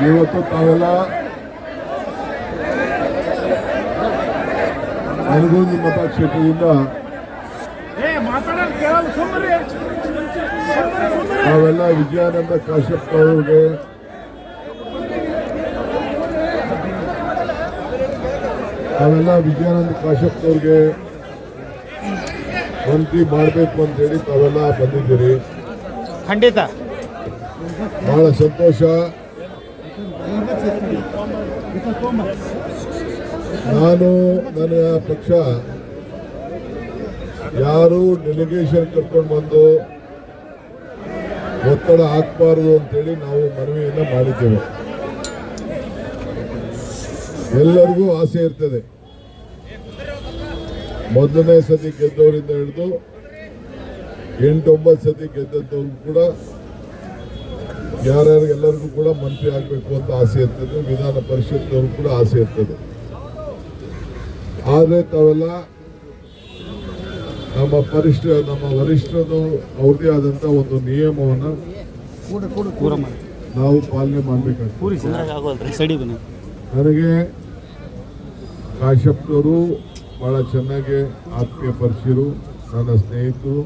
ಇವತ್ತು ತಾವೆಲ್ಲ ನರಗುಂದ ಮತಕ್ಷೇತ್ರದಿಂದ ನಾವೆಲ್ಲ ವಿಜಯಾನಂದ ಕಾಶ್ಯಪ್ ಅವರಿಗೆ ಮಂತ್ರಿ ಮಾಡಬೇಕು ಅಂತೇಳಿ ತಾವೆಲ್ಲ ಬಂದಿದ್ದೀರಿ. ಖಂಡಿತ ಬಹಳ ಸಂತೋಷ. ನಾನು ನನ್ನ ಪಕ್ಷ ಯಾರು ಡೆಲಿಗೇಷನ್ ಕರ್ಕೊಂಡು ಬಂದು ಒತ್ತಡ ಹಾಕಬಾರದು ಅಂತೇಳಿ ನಾವು ಮನವಿಯನ್ನ ಮಾಡಿದ್ದೇವೆ. ಎಲ್ಲರಿಗೂ ಆಸೆ ಇರ್ತದೆ. ಮೊದಲನೇ ಸತಿ ಗೆದ್ದವರಿಂದ ಹಿಡಿದು 8-9 ಸತಿ ಗೆದ್ದವ್ರಿಗೂ ಕೂಡ ಎಲ್ಲರಿಗೂ ಕೂಡ ಮಂತ್ರಿ ಆಗಬೇಕು ಅಂತ ಆಸೆ ಇರ್ತದೆ. ವಿಧಾನ ಪರಿಷತ್ನವ್ರಿಗೂ ಕೂಡ ಆಸೆ ಇರ್ತದೆ. ಆದರೆ ತಾವೆಲ್ಲ ನಮ್ಮ ವರಿಷ್ಠರು ಅವ್ರದೇ ಆದಂತ ಒಂದು ನಿಯಮವನ್ನು ನಾವು ಪಾಲನೆ ಮಾಡಬೇಕಾಗ್ತದೆ. ನನಗೆ ಕಾಶ್ಯಪ್ನವರು ಬಹಳ ಚೆನ್ನಾಗಿ ಆತ್ಮೀಯ ಪರಿಚಯರು, ನನ್ನ ಸ್ನೇಹಿತರು.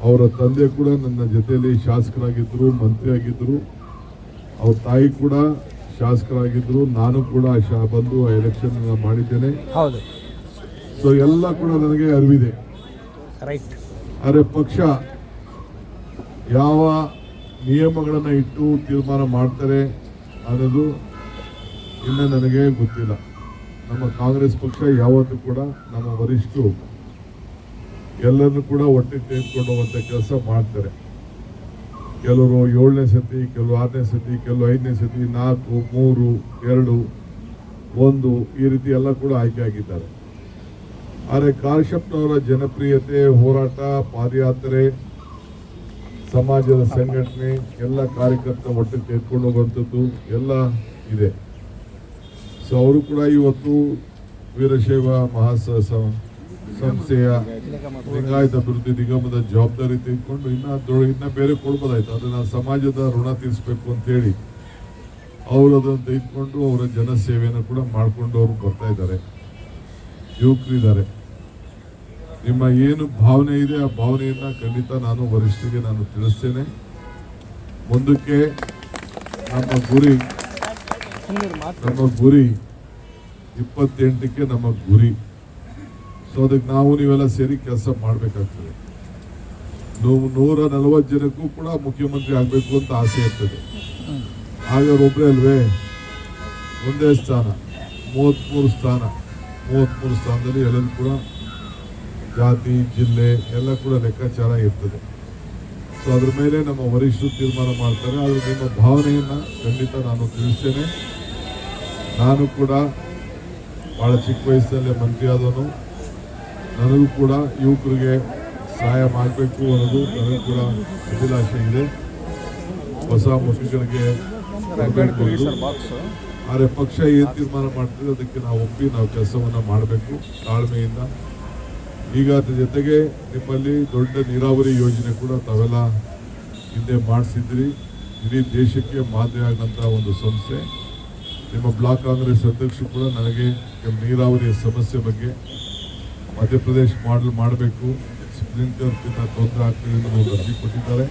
ಅವರ ತಂದೆ ಕೂಡ ನನ್ನ ಜೊತೆಯಲ್ಲಿ ಶಾಸಕರಾಗಿದ್ದರು, ಮಂತ್ರಿ ಆಗಿದ್ದರು. ಅವ್ರ ತಾಯಿ ಕೂಡ ಶಾಸಕರಾಗಿದ್ದರು. ನಾನು ಕೂಡ ಬಂದು ಎಲೆಕ್ಷನ್ ಮಾಡಿದ್ದೇನೆ. ಸೊ ಎಲ್ಲ ಕೂಡ ನನಗೆ ಅರಿವಿದೆ. ಆದರೆ ಪಕ್ಷ ಯಾವ ನಿಯಮಗಳನ್ನು ಇಟ್ಟು ತೀರ್ಮಾನ ಮಾಡ್ತಾರೆ ಅನ್ನೋದು ಇನ್ನು ನನಗೆ ಗೊತ್ತಿಲ್ಲ. ನಮ್ಮ ಕಾಂಗ್ರೆಸ್ ಪಕ್ಷ ಯಾವತ್ತೂ ಕೂಡ ನಮ್ಮ ವರಿಷ್ಠರು ಎಲ್ಲರನ್ನು ಕೂಡ ಒಟ್ಟಿಗೆ ತೆಗೆದುಕೊಂಡು ಹೋಗುವಂಥ ಕೆಲಸ ಮಾಡ್ತಾರೆ. ಕೆಲವರು 7ನೇ ಸತಿ, ಕೆಲವು 6ನೇ ಸತಿ, ಕೆಲವು 5ನೇ ಸತಿ, 4, 3, 2, 1 ಈ ರೀತಿ ಎಲ್ಲ ಕೂಡ ಆಯ್ಕೆ ಆಗಿದ್ದಾರೆ. ಆದರೆ ಕಾಶ್ಯಪ್ನವರ ಜನಪ್ರಿಯತೆ, ಹೋರಾಟ, ಪಾದಯಾತ್ರೆ, ಸಮಾಜದ ಸಂಘಟನೆ, ಎಲ್ಲ ಕಾರ್ಯಕರ್ತ ಒಟ್ಟಿಗೆ ತೆಗೆದುಕೊಂಡು ಹೋಗುವಂಥದ್ದು ಎಲ್ಲ ಇದೆ. ಸೊ ಅವರು ಕೂಡ ಇವತ್ತು ವೀರಶೈವ ಸಂಸ್ಥೆಯ ಲಿಂಗಾಯತ ಅಭಿವೃದ್ಧಿ ನಿಗಮದ ಜವಾಬ್ದಾರಿ ತೆಗೆದುಕೊಂಡು ಇನ್ನ ಬೇರೆ ಕೊಡ್ಬೋದಾಯ್ತು. ಅದನ್ನ ಸಮಾಜದ ಋಣ ತೀರಿಸಬೇಕು ಅಂತೇಳಿ ಅವರು ಅದನ್ನು ತೆಗೆದುಕೊಂಡು ಅವರ ಜನಸೇವೆಯನ್ನು ಕೂಡ ಮಾಡಿಕೊಂಡು ಅವರು ಬರ್ತಾ ಇದ್ದಾರೆ. ಯುವಕರಿದ್ದಾರೆ. ನಿಮ್ಮ ಏನು ಭಾವನೆ ಇದೆ ಆ ಭಾವನೆಯನ್ನ ಖಂಡಿತ ನಾನು ವರಿಷ್ಠರಿಗೆ ನಾನು ತಿಳಿಸ್ತೇನೆ. ಮುಂದಕ್ಕೆ ನಮ್ಮ ಗುರಿ 28ಕ್ಕೆ ನಮ್ಮ ಗುರಿ. ಸೊ ಅದಕ್ಕೆ ನಾವು ನೀವೆಲ್ಲ ಸೇರಿ ಕೆಲಸ ಮಾಡಬೇಕಾಗ್ತದೆ. 140 ಜನಕ್ಕೂ ಕೂಡ ಮುಖ್ಯಮಂತ್ರಿ ಆಗಬೇಕು ಅಂತ ಆಸೆ ಇರ್ತದೆ. ಆಗ ಒಬ್ಬರೇ ಅಲ್ವೇ, ಒಂದೇ ಸ್ಥಾನ, 33 ಸ್ಥಾನದಲ್ಲಿ ಎಲ್ಲರೂ ಕೂಡ ಜಾತಿ, ಜಿಲ್ಲೆ ಎಲ್ಲ ಕೂಡ ಲೆಕ್ಕಾಚಾರ ಇರ್ತದೆ. ಸೊ ಅದ್ರ ಮೇಲೆ ನಮ್ಮ ವರಿಷ್ಠರು ತೀರ್ಮಾನ ಮಾಡ್ತಾರೆ. ಆದರೆ ನಿಮ್ಮ ಭಾವನೆಯನ್ನು ಖಂಡಿತ ನಾನು ತಿಳಿಸ್ತೇನೆ. ನಾನು ಕೂಡ ಭಾಳ ಚಿಕ್ಕ ವಯಸ್ಸಲ್ಲೇ ಮಂತ್ರಿ ಆದವನು. ನನಗೂ ಕೂಡ ಯುವಕರಿಗೆ ಸಹಾಯ ಮಾಡಬೇಕು ಅನ್ನೋದು ನನಗೂ ಕೂಡ ಅಭಿಲಾಷೆ ಇದೆ. ಹೊಸ ಮುಖಗಳಿಗೆ ಆದರೆ ಪಕ್ಷ ಏನು ತೀರ್ಮಾನ ಮಾಡ್ತದೆ ಅದಕ್ಕೆ ನಾವು ಒಪ್ಪಿ ನಾವು ಕೆಲಸವನ್ನು ಮಾಡಬೇಕು ತಾಳ್ಮೆಯಿಂದ. ಈಗ ಅದ್ರ ಜೊತೆಗೆ ನಿಮ್ಮಲ್ಲಿ ದೊಡ್ಡ ನೀರಾವರಿ ಯೋಜನೆ ಕೂಡ ತಾವೆಲ್ಲ ಹಿಂದೆ ಮಾಡಿಸಿದ್ರಿ. ಇಡೀ ದೇಶಕ್ಕೆ ಮಾದರಿ ಆದಂಥ ಒಂದು ಸಂಸ್ಥೆ. ನಿಮ್ಮ ಬ್ಲಾಕ್ ಕಾಂಗ್ರೆಸ್ ಅಧ್ಯಕ್ಷರು ಕೂಡ ನನಗೆ ನೀರಾವರಿಯ ಸಮಸ್ಯೆ ಬಗ್ಗೆ ಮಧ್ಯಪ್ರದೇಶ ಮಾಡಲ್ ಮಾಡಬೇಕು, ಸ್ಪ್ರಿಂಕ್ಲರ್ಗಿಂತ ತೊಂದರೆ ಆಗ್ತದೆ ಅನ್ನೋ ಒಂದು ಅರ್ಜಿ ಕೊಟ್ಟಿದ್ದಾರೆ.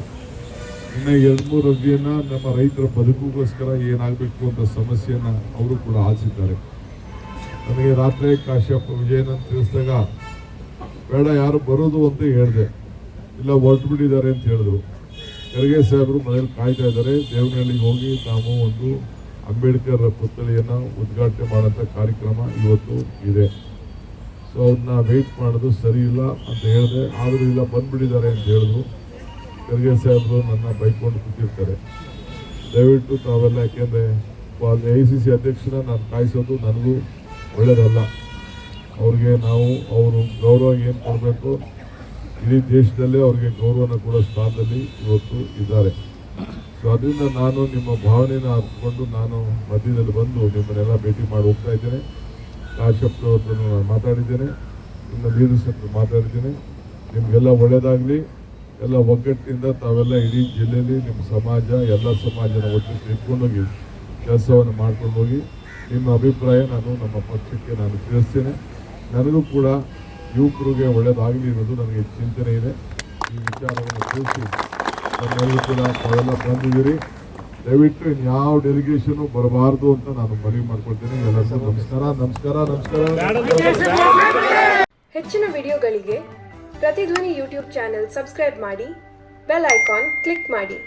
ಇನ್ನು 2-3 ಅರ್ಜಿಯನ್ನು ನಮ್ಮ ರೈತರ ಬದುಕಿಗೋಸ್ಕರ ಏನಾಗಬೇಕು ಅಂತ ಸಮಸ್ಯೆಯನ್ನು ಅವರು ಕೂಡ ಆಲಿಸಿದ್ದಾರೆ. ನನಗೆ ರಾತ್ರಿ ಕಾಶ್ಯಪ್ ವಿಜಯನಂದ್ ತಿಳಿಸಿದಾಗ ಬೇಡ ಯಾರು ಬರೋದು ಅಂತ ಹೇಳಿದೆ. ಇಲ್ಲ ಹೊರಟು ಬಿಟ್ಟಿದ್ದಾರೆ ಅಂತ ಹೇಳಿದ್ರು. ಖರ್ಗೆ ಸಾಹೇಬರು ಮನೇಲಿ ಕಾಯ್ತಾ ಇದ್ದಾರೆ. ದೇವನಹಳ್ಳಿಗೆ ಹೋಗಿ ನಾವು ಒಂದು ಅಂಬೇಡ್ಕರ್ ಪುತ್ಥಳಿಯನ್ನು ಉದ್ಘಾಟನೆ ಮಾಡೋಂಥ ಕಾರ್ಯಕ್ರಮ ಇವತ್ತು ಇದೆ. ಸೊ ಅವ್ರನ್ನ ವೆಯ್ಟ್ ಮಾಡೋದು ಸರಿ ಇಲ್ಲ ಅಂತ ಹೇಳಿದೆ. ಆದರೂ ಇಲ್ಲ ಬಂದ್ಬಿಟ್ಟಿದ್ದಾರೆ ಅಂತ ಹೇಳಿದ್ರು. ಖರ್ಗೆ ಸಾಹೇಬರು ನನ್ನ ಬೈಕೊಂಡು ಕೂತಿರ್ತಾರೆ. ದಯವಿಟ್ಟು ತಾವೆಲ್ಲ, ಯಾಕೆಂದರೆ AICC ಅಧ್ಯಕ್ಷನ ನಾನು ಕಾಯಿಸೋದು ನನಗೂ ಒಳ್ಳೆಯದಲ್ಲ. ಅವ್ರಿಗೆ ಅವರು ಗೌರವ ಏನು ಕೊಡಬೇಕು, ಇಡೀ ದೇಶದಲ್ಲೇ ಅವ್ರಿಗೆ ಗೌರವನ ಕೊಡೋ ಸ್ಥಾನದಲ್ಲಿ ಇವತ್ತು ಇದ್ದಾರೆ. ಸೊ ಅದರಿಂದ ನಾನು ನಿಮ್ಮ ಭಾವನೆಯನ್ನು ಅರ್ಥಕೊಂಡು ನಾನು ಮಧ್ಯದಲ್ಲಿ ಬಂದು ನಿಮ್ಮನ್ನೆಲ್ಲ ಭೇಟಿ ಮಾಡಿ ಹೋಗ್ತಾ ಇದ್ದೇನೆ. ಕಾಶ್ಯಪ್ರವ್ರದ್ದು ನಾನು ಮಾತಾಡಿದ್ದೇನೆ, ಇನ್ನು ಲೀಡರ್ಸ್ ಹತ್ರ ಮಾತಾಡಿದ್ದೇನೆ. ನಿಮಗೆಲ್ಲ ಒಳ್ಳೆಯದಾಗಲಿ. ಎಲ್ಲ ಒಗ್ಗಟ್ಟಿನಿಂದ ತಾವೆಲ್ಲ ಇಡೀ ಜಿಲ್ಲೆಯಲ್ಲಿ ನಿಮ್ಮ ಸಮಾಜ ಎಲ್ಲ ಸಮಾಜನ ಒಟ್ಟು ತೆಗೆದುಕೊಂಡೋಗಿ ಕೆಲಸವನ್ನು ಮಾಡ್ಕೊಂಡು ಹೋಗಿ ನಿಮ್ಮ ಅಭಿಪ್ರಾಯ ನಾನು ನಮ್ಮ ಪಕ್ಷಕ್ಕೆ ನಾನು ತಿಳಿಸ್ತೇನೆ. ನನಗೂ ಕೂಡ ಯುವಕರಿಗೆ ಒಳ್ಳೆಯದಾಗಲಿ ಅನ್ನೋದು ನನಗೆ ಚಿಂತನೆ ಇದೆ. ಈ ವಿಚಾರವನ್ನು ತಿಳಿಸಿ ನಮ್ಮೆಲ್ಲರೂ ಕೂಡ ತಾವೆಲ್ಲ ಬಂದಿದ್ದೀರಿ. ದಯವಿಟ್ಟು ಇನ್ಯಾವ ಡೆಲಿಗೇಷನು ಬರಬಾರ್ದು ಅಂತ ನಾನು ಮನವಿ ಮಾಡ್ಕೊಳ್ತೇನೆ. ಎಲ್ಲರಿಗೂ ನಮಸ್ಕಾರ ನಮಸ್ಕಾರ ನಮಸ್ಕಾರ. ಹೆಚ್ಚಿನ ವಿಡಿಯೋಗಳಿಗೆ ಪ್ರತಿಧ್ವನಿ ಯೂಟ್ಯೂಬ್ ಚಾನೆಲ್ ಸಬ್ಸ್ಕ್ರೈಬ್ ಮಾಡಿ, ಬೆಲ್ ಐಕಾನ್ ಕ್ಲಿಕ್ ಮಾಡಿ.